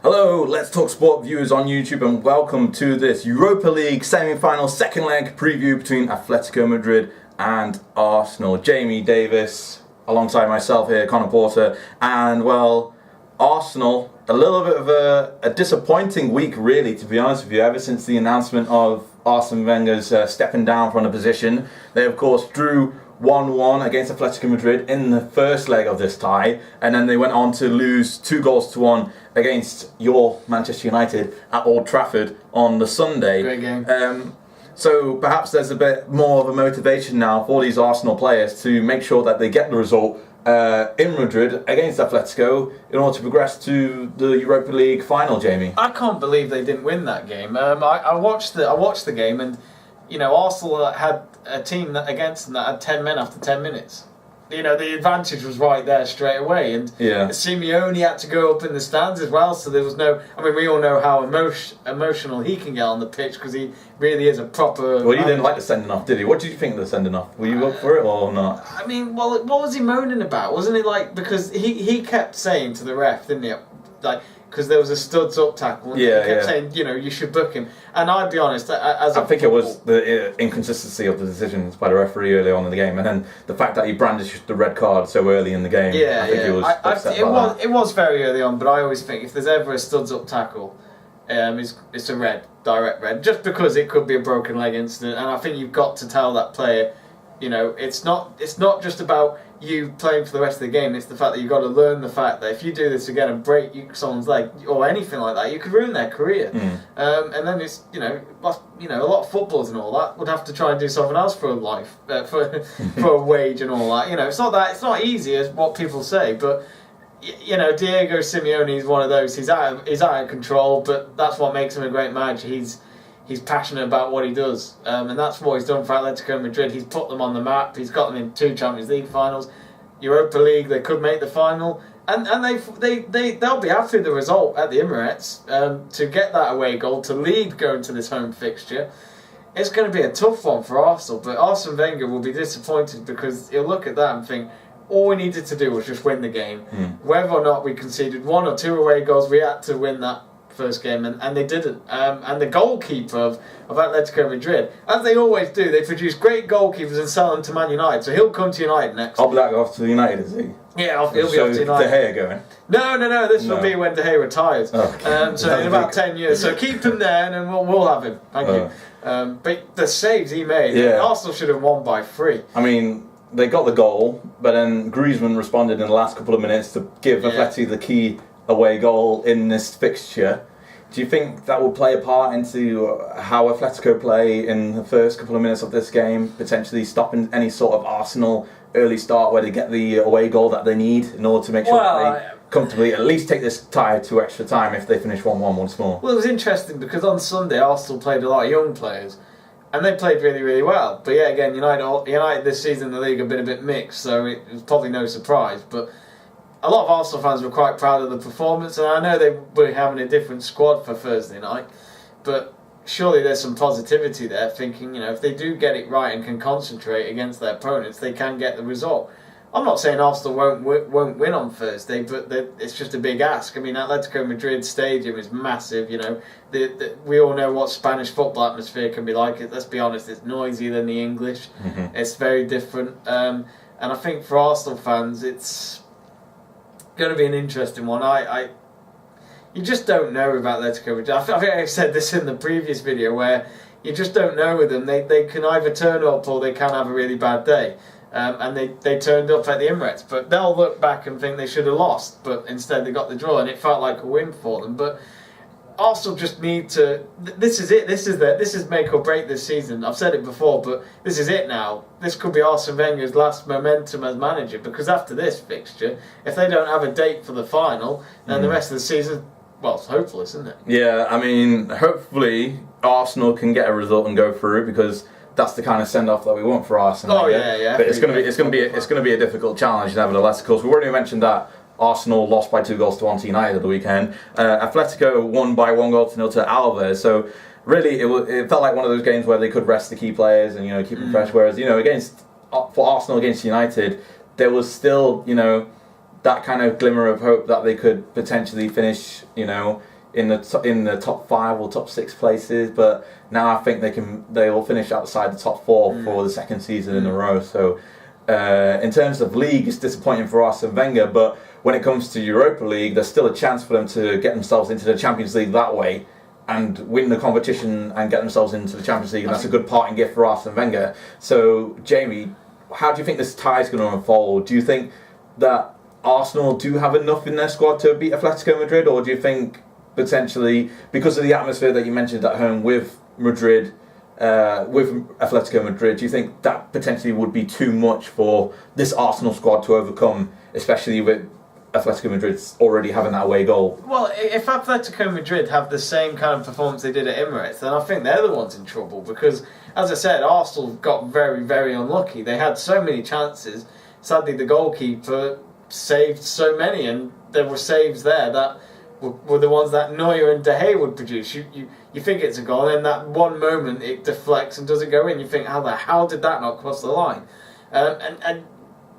Hello, Let's Talk Sport viewers on YouTube, and welcome to this Europa League semi-final second leg preview between Atletico Madrid and Arsenal. Jamie Davies alongside myself here, Conor Porter, and well, Arsenal, a little bit of a disappointing week really, to be honest with you, ever since the announcement of Arsene Wenger's stepping down from the position. They of course drew 1-1 against Atletico Madrid in the first leg of this tie, and then they went on to lose 2-1 against your Manchester United at Old Trafford on the Sunday. Great game. So perhaps there's a bit more of a motivation now for these Arsenal players to make sure that they get the result in Madrid against Atletico in order to progress to the Europa League Final. Jamie, I can't believe they didn't win that game. I watched the game, and you know, Arsenal had a team against them that had 10 men after 10 minutes. You know, the advantage was right there straight away, and Simeone had to go up in the stands as well, so there was no... I mean, we all know how emotional he can get on the pitch, because he really is a proper... Well, he didn't like the sending off, did he? What did you think of the sending off? Were you up for it or not? I mean, well, what was he moaning about? Wasn't it like... Because he kept saying to the ref, didn't he? Like... Because there was a studs up tackle, and he kept saying, you know, you should book him. And I'd be honest, I think it was the inconsistency of the decisions by the referee early on in the game, and then the fact that he brandished the red card so early in the game. I think he was upset by that. It was very early on, but I always think if there's ever a studs up tackle, it's a red, direct red, just because it could be a broken leg incident. And I think you've got to tell that player, you know, it's not just about you playing for the rest of the game. It's the fact that you've got to learn the fact that if you do this again and break someone's leg or anything like that, you could ruin their career. And then it's a lot of footballers and all that would have to try and do something else for a life, for a wage and all that. You know, it's not easy as what people say, but you know, Diego Simeone is one of those. He's out of control, but that's what makes him a great manager. He's passionate about what he does, and that's what he's done for Atletico Madrid. He's put them on the map. He's got them in 2 Champions League finals, Europa League. They could make the final, and they'll be happy with the result at the Emirates to get that away goal to lead going to this home fixture. It's going to be a tough one for Arsenal, but Arsene Wenger will be disappointed because he'll look at that and think, all we needed to do was just win the game. Whether or not we conceded 1 or 2 away goals, we had to win that first game, and they didn't. And the goalkeeper of Atletico Madrid, as they always do, they produce great goalkeepers and sell them to Man United. So he'll come to United next. Oblak off to United, is he? Yeah, he'll be off to United. De Gea going? No. This will be when De Gea retires. So in about 10 years. So keep him there, and then we'll have him. Thank you. But the saves he made, Arsenal should have won by 3. I mean, they got the goal, but then Griezmann responded in the last couple of minutes to give Atleti the key away goal in this fixture. Do you think that will play a part into how Atletico play in the first couple of minutes of this game, potentially stopping any sort of Arsenal early start where they get the away goal that they need in order to make sure that they comfortably at least take this tie to extra time if they finish 1-1 once more? Well, it was interesting because on Sunday Arsenal played a lot of young players, and they played really, really well. But yeah, again, United this season in the league have been a bit mixed, so it was probably no surprise. But a lot of Arsenal fans were quite proud of the performance, and I know they were having a different squad for Thursday night, but surely there's some positivity there, thinking, you know, if they do get it right and can concentrate against their opponents, they can get the result. I'm not saying Arsenal won't win on Thursday, but it's just a big ask. I mean, Atletico Madrid Stadium is massive, you know. We all know what Spanish football atmosphere can be like. Let's be honest, it's noisier than the English. It's very different. And I think for Arsenal fans, it's going to be an interesting one. You just don't know with Atletico Madrid. I think I said this in the previous video, where you just don't know with them. They can either turn up or they can have a really bad day. And they turned up at the Emirates, but they'll look back and think they should have lost, but instead they got the draw, and it felt like a win for them. But Arsenal just need to. This is it. This is make or break this season. I've said it before, but this is it now. This could be Arsene Wenger's last momentum as manager, because after this fixture, if they don't have a date for the final, then the rest of the season, well, it's hopeless, isn't it? Yeah, I mean, hopefully Arsenal can get a result and go through, because that's the kind of send-off that we want for Arsenal. Oh yeah. But it's going to be a difficult challenge, nevertheless. Of course, we've already mentioned that Arsenal lost by 2-1 to United at the weekend. Atletico won by 1-0 to Alves. So really, it felt like one of those games where they could rest the key players and keep them fresh. Whereas for Arsenal against United, there was still that kind of glimmer of hope that they could potentially finish in the top 5 or top 6 places, but now I think they'll finish outside the top 4 for the second season in a row. So in terms of league, it's disappointing for Arsene Wenger, but when it comes to Europa League, there's still a chance for them to get themselves into the Champions League that way and win the competition and get themselves into the Champions League, and that's a good parting gift for Arsene Wenger. So, Jamie, how do you think this tie is going to unfold? Do you think that Arsenal do have enough in their squad to beat Atletico Madrid, or do you think potentially, because of the atmosphere that you mentioned at home with Madrid, with Atletico Madrid, do you think that potentially would be too much for this Arsenal squad to overcome, especially with Atletico Madrid's already having that away goal? Well, if Atletico Madrid have the same kind of performance they did at Emirates, then I think they're the ones in trouble, because, as I said, Arsenal got very, very unlucky. They had so many chances. Sadly, the goalkeeper saved so many, and there were saves there that were the ones that Neuer and De Gea would produce. You think it's a goal, and then that one moment it deflects and doesn't go in. You think, how the hell did that not cross the line? And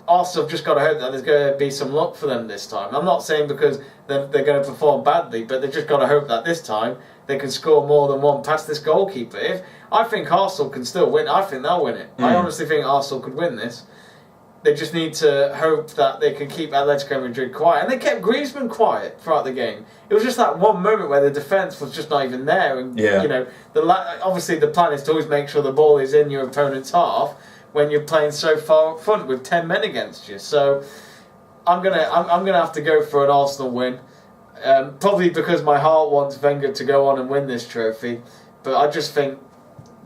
Arsenal have just got to hope that there's going to be some luck for them this time. I'm not saying because they're going to perform badly, but they've just got to hope that this time they can score more than one past this goalkeeper. I think Arsenal can still win. I think they'll win it. I honestly think Arsenal could win this. They just need to hope that they can keep Atletico Madrid quiet. And they kept Griezmann quiet throughout the game. It was just that one moment where the defence was just not even there. And, you know, obviously the plan is to always make sure the ball is in your opponent's half when you're playing so far up front with 10 men against you. So I'm gonna have to go for an Arsenal win. Probably because my heart wants Wenger to go on and win this trophy. But I just think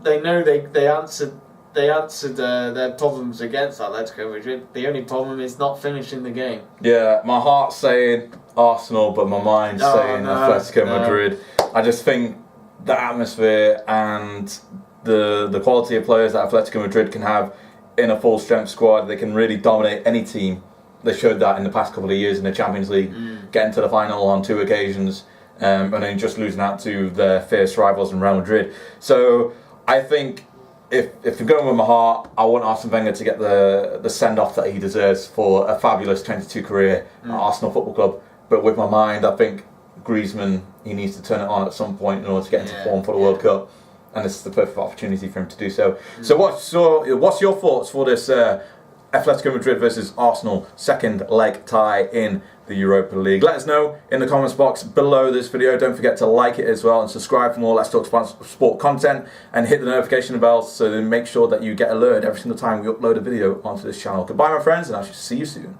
they know they answered their problems against Atletico Madrid. The only problem is not finishing the game. Yeah, my heart's saying Arsenal, but my mind's saying Atletico Madrid. I just think the atmosphere and the quality of players that Atletico Madrid can have in a full strength squad, they can really dominate any team. They showed that in the past couple of years in the Champions League, getting to the final on 2 occasions, and then just losing out to their fierce rivals in Real Madrid. So I think if you're going with my heart, I want Arsene Wenger to get the send-off that he deserves for a fabulous 22 career at Arsenal Football Club. But with my mind, I think Griezmann, he needs to turn it on at some point in order to get into form for the World Cup. And this is the perfect opportunity for him to do so. So what's your thoughts for this Atletico Madrid versus Arsenal second leg tie in the Europa League? Let us know in the comments box below this video. Don't forget to like it as well and subscribe for more Let's Talk Sport content, and hit the notification bell so then make sure that you get alerted every single time we upload a video onto this channel. Goodbye, my friends, and I shall see you soon.